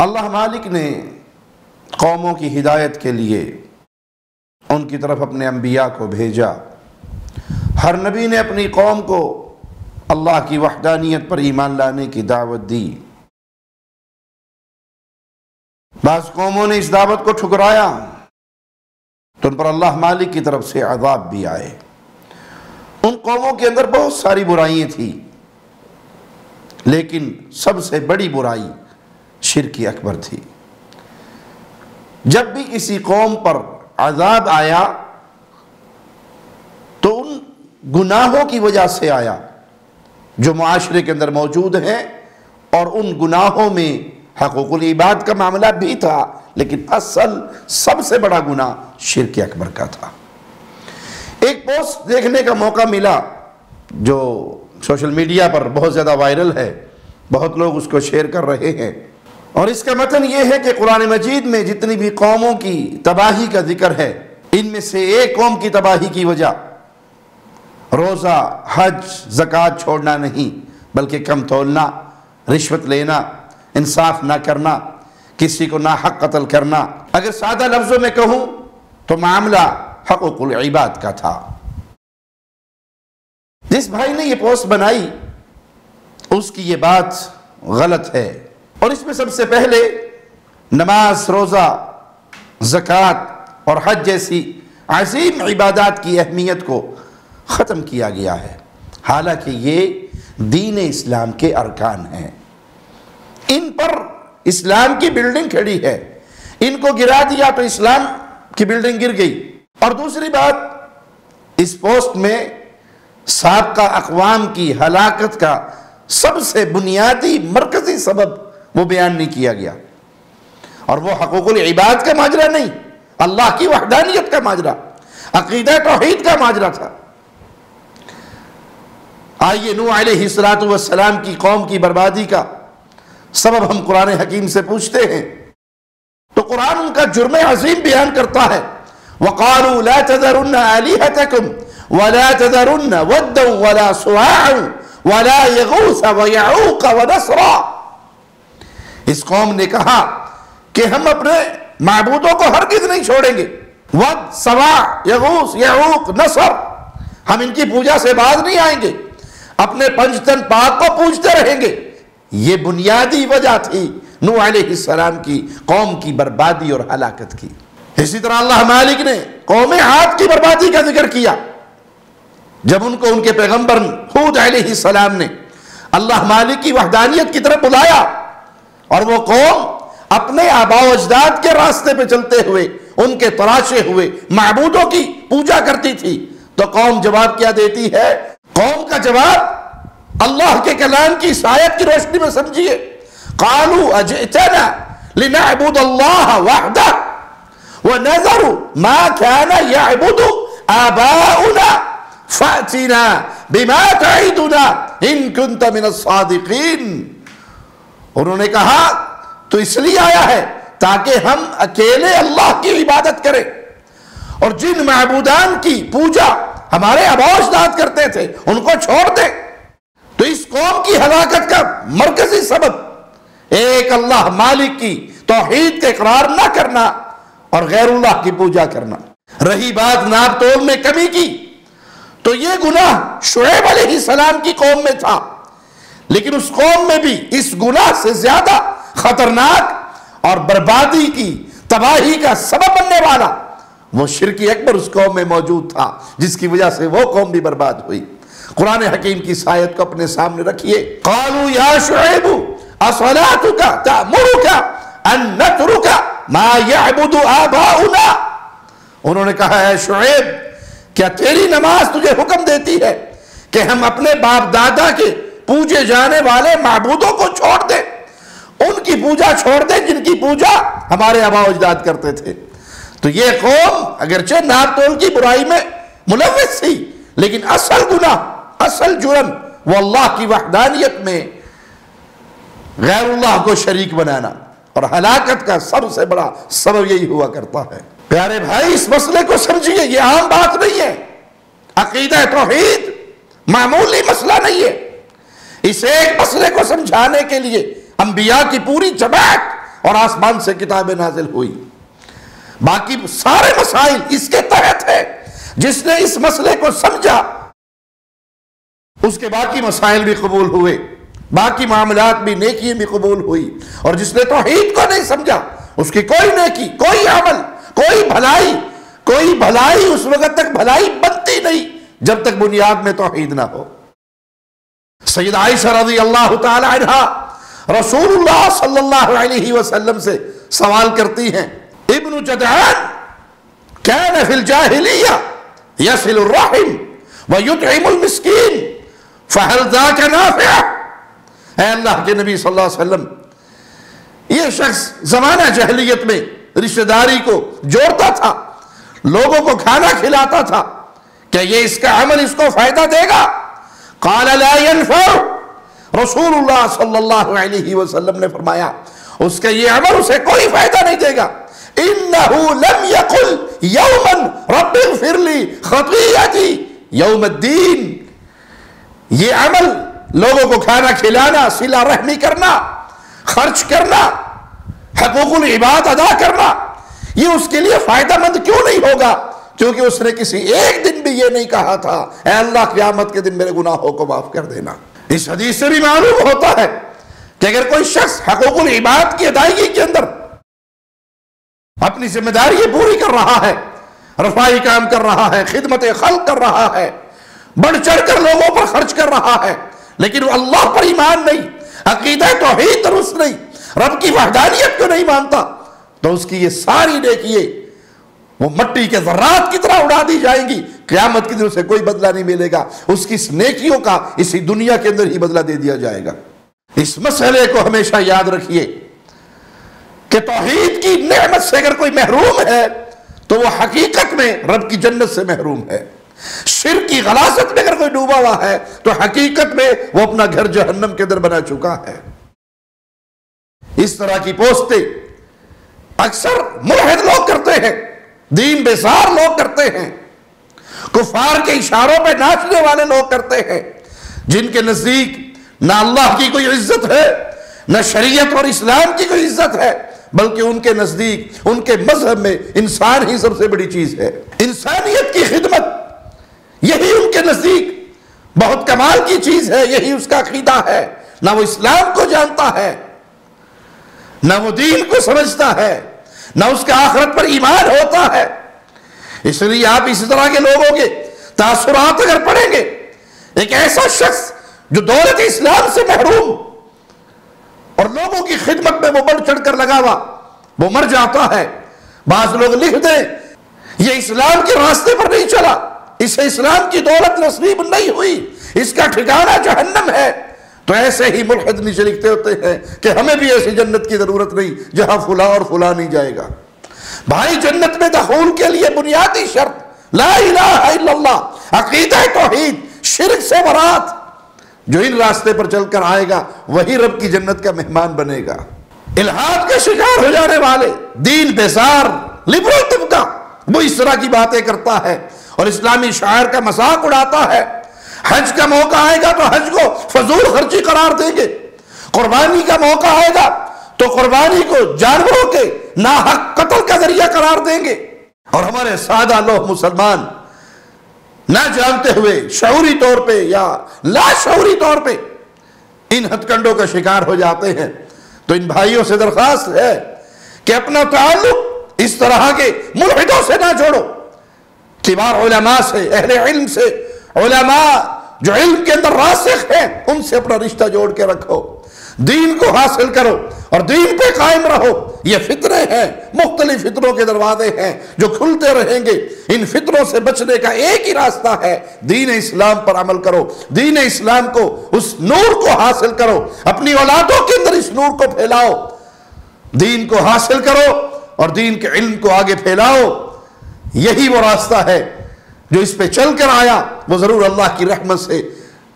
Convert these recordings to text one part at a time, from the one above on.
اللہ مالک نے قوموں کی ہدایت کے لیے ان کی طرف اپنے انبیاء کو بھیجا۔ ہر نبی نے اپنی قوم کو اللہ کی وحدانیت پر ایمان لانے کی دعوت دی۔ بعض قوموں نے اس دعوت کو ٹھکرایا تو ان پر اللہ مالک کی طرف سے عذاب بھی آئے۔ ان قوموں کے اندر بہت ساری برائیاں تھیں، لیکن سب سے بڑی برائی شرک اکبر تھی۔ جب بھی کسی قوم پر عذاب آیا تو ان گناہوں کی وجہ سے آیا جو معاشرے کے اندر موجود ہیں، اور ان گناہوں میں حقوق العباد کا معاملہ بھی تھا، لیکن اصل سب سے بڑا گناہ شرک اکبر کا تھا۔ ایک پوسٹ دیکھنے کا موقع ملا جو سوشل میڈیا پر بہت زیادہ وائرل ہے، بہت لوگ اس کو شیئر کر رہے ہیں، اور اس کا متن یہ ہے کہ قرآن مجید میں جتنی بھی قوموں کی تباہی کا ذکر ہے، ان میں سے ایک قوم کی تباہی کی وجہ روزہ، حج، زکوٰۃ چھوڑنا نہیں، بلکہ کم تولنا، رشوت لینا، انصاف نہ کرنا، کسی کو ناحق قتل کرنا۔ اگر سادہ لفظوں میں کہوں تو معاملہ حقوق العباد کا تھا۔ جس بھائی نے یہ پوسٹ بنائی اس کی یہ بات غلط ہے، اور اس میں سب سے پہلے نماز، روزہ، زکوٰۃ اور حج جیسی عظیم عبادات کی اہمیت کو ختم کیا گیا ہے، حالانکہ یہ دین اسلام کے ارکان ہیں۔ ان پر اسلام کی بلڈنگ کھڑی ہے، ان کو گرا دیا تو اسلام کی بلڈنگ گر گئی۔ اور دوسری بات، اس پوسٹ میں سابقہ اقوام کی ہلاکت کا سب سے بنیادی مرکزی سبب وہ بیان نہیں کیا گیا، اور وہ حقوق العباد کا ماجرا نہیں، اللہ کی وحدانیت کا ماجرا، عقیدہ توحید کا ماجرا تھا۔ آئیے نوح علیہ السلام کی قوم کی بربادی کا سبب ہم قرآن حکیم سے پوچھتے ہیں، تو قرآن ان کا جرم عظیم بیان کرتا ہے۔ وَقَالُوا لَا تَذَرُنَّ آلِهَتَكُمْ وَلَا تَذَرُنَّ وَدًّا وَلَا سُوَاعًا وَلَا يَغُوثَ وَيَعُوقَ وَنَسْرًا۔ اس قوم نے کہا کہ ہم اپنے معبودوں کو ہرگز نہیں چھوڑیں گے، ود، سواع، یغوث، یعوق، نصر، ہم ان کی پوجا سے باز نہیں آئیں گے، اپنے پنجتن پاک کو پوجتے رہیں گے۔ یہ بنیادی وجہ تھی نوح علیہ السلام کی قوم کی بربادی اور ہلاکت کی۔ اسی طرح اللہ مالک نے قوم عاد کی بربادی کا ذکر کیا، جب ان کو ان کے پیغمبر ہود علیہ السلام نے اللہ مالک کی وحدانیت کی طرف بلایا، اور وہ قوم اپنے آباء و اجداد کے راستے پہ چلتے ہوئے ان کے تراشے ہوئے معبودوں کی پوجا کرتی تھی، تو قوم جواب کیا دیتی ہے؟ قوم کا جواب اللہ کے کلام کی اس آیت کی روشنی میں سمجھیے۔ قالوا اجئتنا لنعبد اللہ وحدہ ونذر ما كان يعبد آباؤنا فأتنا بما تعدنا ان كنت من الصادقین۔ انہوں نے کہا تو اس لیے آیا ہے تاکہ ہم اکیلے اللہ کی عبادت کریں، اور جن معبودان کی پوجا ہمارے آباء و اجداد کرتے تھے ان کو چھوڑ دیں۔ تو اس قوم کی ہلاکت کا مرکزی سبب ایک اللہ مالک کی توحید کا اقرار نہ کرنا اور غیر اللہ کی پوجا کرنا۔ رہی بات ناپ تول میں کمی کی، تو یہ گناہ شعیب علیہ السلام کی قوم میں تھا، لیکن اس قوم میں بھی اس گناہ سے زیادہ خطرناک اور بربادی کی، تباہی کا سبب بننے والا وہ شرک اکبر اس قوم میں موجود تھا، جس کی وجہ سے وہ قوم بھی برباد ہوئی۔ قرآن حکیم کی اس آیت کو اپنے سامنے رکھیے۔ قالوا یا شعیب اصلاتک تأمرک ان نترک ما یعبد آباؤنا۔ انہوں نے کہا اے شعیب، کیا تیری نماز تجھے حکم دیتی ہے کہ ہم اپنے باپ دادا کے پوجے جانے والے معبودوں کو چھوڑ دیں، ان کی پوجا چھوڑ دیں جن کی پوجا ہمارے آباء و اجداد کرتے تھے؟ تو یہ قوم اگرچہ ناپ تول کی برائی میں ملوث تھی، لیکن اصل گناہ، اصل جرم وہ اللہ کی وحدانیت میں غیر اللہ کو شریک بنانا، اور ہلاکت کا سب سے بڑا سبب یہی ہوا کرتا ہے۔ پیارے بھائی، اس مسئلے کو سمجھیے، یہ عام بات نہیں ہے، عقیدہ توحید معمولی مسئلہ نہیں ہے۔ اس ایک مسئلے کو سمجھانے کے لیے انبیاء کی پوری جماعت اور آسمان سے کتابیں نازل ہوئی۔ باقی سارے مسائل اس کے تحت ہے۔ جس نے اس مسئلے کو سمجھا اس کے باقی مسائل بھی قبول ہوئے، باقی معاملات بھی، نیکیاں بھی قبول ہوئی۔ اور جس نے توحید کو نہیں سمجھا اس کی کوئی نیکی، کوئی عمل، کوئی بھلائی اس وقت تک بھلائی بنتی نہیں جب تک بنیاد میں توحید نہ ہو۔ سیدہ عائشہ رضی اللہ تعالی عنہا رسول اللہ صلی اللہ علیہ وسلم سے سوال کرتی ہیں، ابن جدعان كان في الجاهلية يصل الرحم ويطعم المسكين فهل ذاك نافع؟ اے اللہ کے نبی صلی اللہ علیہ وسلم، یہ شخص زمانہ جاہلیت میں رشتہ داری کو جوڑتا تھا، لوگوں کو کھانا کھلاتا تھا، کیا یہ اس کا عمل اس کو فائدہ دے گا؟ قال لا ينفع۔ رسول اللہ صلی اللہ علیہ وسلم نے فرمایا اس کا یہ عمل اسے کوئی فائدہ نہیں دے گا۔ إِنَّهُ لَمْ يَقُلْ يَوْمًا رَبِّ اغْفِرْ لِي خَطِيئَتِي يَوْمَ الدِّينِ، یہ عمل لوگوں کو کھانا کھلانا، صلہ رحمی کرنا، خرچ کرنا، حقوق العباد ادا کرنا، یہ اس کے لیے فائدہ مند کیوں نہیں ہوگا؟ کیونکہ اس نے کسی ایک دن بھی یہ نہیں کہا تھا اے اللہ قیامت کے دن میرے گناہوں کو معاف کر دینا۔ اس حدیث سے بھی معلوم ہوتا ہے کہ اگر کوئی شخص حقوق العباد کی ادائیگی کے اندر اپنی ذمہ داری پوری کر رہا ہے، رفائی کام کر رہا ہے، خدمت خلق کر رہا ہے، بڑھ چڑھ کر لوگوں پر خرچ کر رہا ہے، لیکن وہ اللہ پر ایمان نہیں، عقیدہ توحید درست نہیں، رب کی وحدانیت کو نہیں مانتا، تو اس کی یہ ساری نیکیاں وہ مٹی کے ذرات کی طرح اڑا دی جائیں گی۔ قیامت کے دن اسے کوئی بدلہ نہیں ملے گا، اس کی اس نیکیوں کا اسی دنیا کے اندر ہی بدلہ دے دیا جائے گا۔ اس مسئلے کو ہمیشہ یاد رکھیے کہ توحید کی نعمت سے اگر کوئی محروم ہے تو وہ حقیقت میں رب کی جنت سے محروم ہے۔ شرک کی غلاظت میں اگر کوئی ڈوبا ہوا ہے تو حقیقت میں وہ اپنا گھر جہنم کے اندر بنا چکا ہے۔ اس طرح کی پوسٹیں اکثر ملحد لوگ کرتے ہیں، دین بیزار لوگ کرتے ہیں، کفار کے اشاروں پہ ناچنے والے لوگ کرتے ہیں، جن کے نزدیک نہ اللہ کی کوئی عزت ہے، نہ شریعت اور اسلام کی کوئی عزت ہے، بلکہ ان کے نزدیک، ان کے مذہب میں انسان ہی سب سے بڑی چیز ہے۔ انسانیت کی خدمت یہی ان کے نزدیک بہت کمال کی چیز ہے، یہی اس کا عقیدہ ہے۔ نہ وہ اسلام کو جانتا ہے، نہ وہ دین کو سمجھتا ہے، نہ اس کا آخرت پر ایمان ہوتا ہے۔ اس لیے آپ اسی طرح کے لوگوں کے تاثرات اگر پڑھیں گے، ایک ایسا شخص جو دولت اسلام سے محروم اور لوگوں کی خدمت میں وہ بڑھ چڑھ کر لگا ہوا، وہ مر جاتا ہے۔ بعض لوگ لکھ دیں یہ اسلام کے راستے پر نہیں چلا، اسے اسلام کی دولت نصیب نہیں ہوئی، اس کا ٹھکانہ جہنم ہے، تو ایسے ہی ملحد نیچے لکھتے ہوتے ہیں کہ ہمیں بھی ایسی جنت کی ضرورت نہیں جہاں فلاں اور فلاں نہیں جائے گا۔ بھائی جنت میں دخول کے لیے بنیادی شرط لا الہ الا اللہ، عقیدہ توحید، شرک سے برات۔ جو ان راستے پر چل کر آئے گا وہی رب کی جنت کا مہمان بنے گا۔ الہاد کے شکار ہو جانے والے دین بیزار لبرل طبقہ وہ اس طرح کی باتیں کرتا ہے اور اسلامی شاعر کا مذاق اڑاتا ہے۔ حج کا موقع آئے گا تو حج کو فضول خرچی قرار دیں گے، قربانی کا موقع آئے گا تو قربانی کو جانوروں کے ناحق قتل کا ذریعہ قرار دیں گے۔ اور ہمارے سادہ لوگ مسلمان نہ جانتے ہوئے شعوری طور پہ یا لا شعوری طور پہ ان ہتھ کنڈوں کا شکار ہو جاتے ہیں۔ تو ان بھائیوں سے درخواست ہے کہ اپنا تعلق اس طرح کے ملحدوں سے نہ جوڑو، کبار علماء سے، اہل علم سے، علماء جو علم کے اندر راسخ ہیں ان سے اپنا رشتہ جوڑ کے رکھو، دین کو حاصل کرو اور دین پہ قائم رہو۔ یہ فتنے ہیں، مختلف فتنوں کے دروازے ہیں جو کھلتے رہیں گے۔ ان فتنوں سے بچنے کا ایک ہی راستہ ہے، دین اسلام پر عمل کرو، دین اسلام کو، اس نور کو حاصل کرو، اپنی اولادوں کے اندر اس نور کو پھیلاؤ، دین کو حاصل کرو اور دین کے علم کو آگے پھیلاؤ۔ یہی وہ راستہ ہے جو اس پہ چل کر آیا وہ ضرور اللہ کی رحمت سے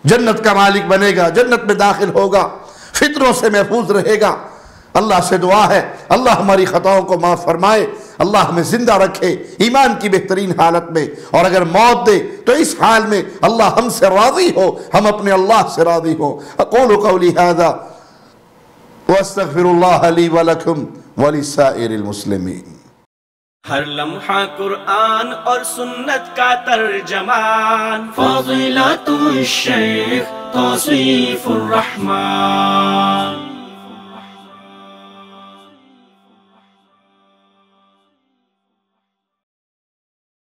جنت کا مالک بنے گا، جنت میں داخل ہوگا، فتنوں سے محفوظ رہے گا۔ اللہ سے دعا ہے اللہ ہماری خطاؤں کو معاف فرمائے، اللہ ہمیں زندہ رکھے ایمان کی بہترین حالت میں، اور اگر موت دے تو اس حال میں اللہ ہم سے راضی ہو، ہم اپنے اللہ سے راضی ہو۔ اقول قولی ھذا واستغفر اللہ لی ولکم وَلِسَائِرِ الْمُسْلِمِينَ۔ ہر لمحہ قرآن اور سنت کا ترجمان، فاضلات الشیخ توصیف الرحمان۔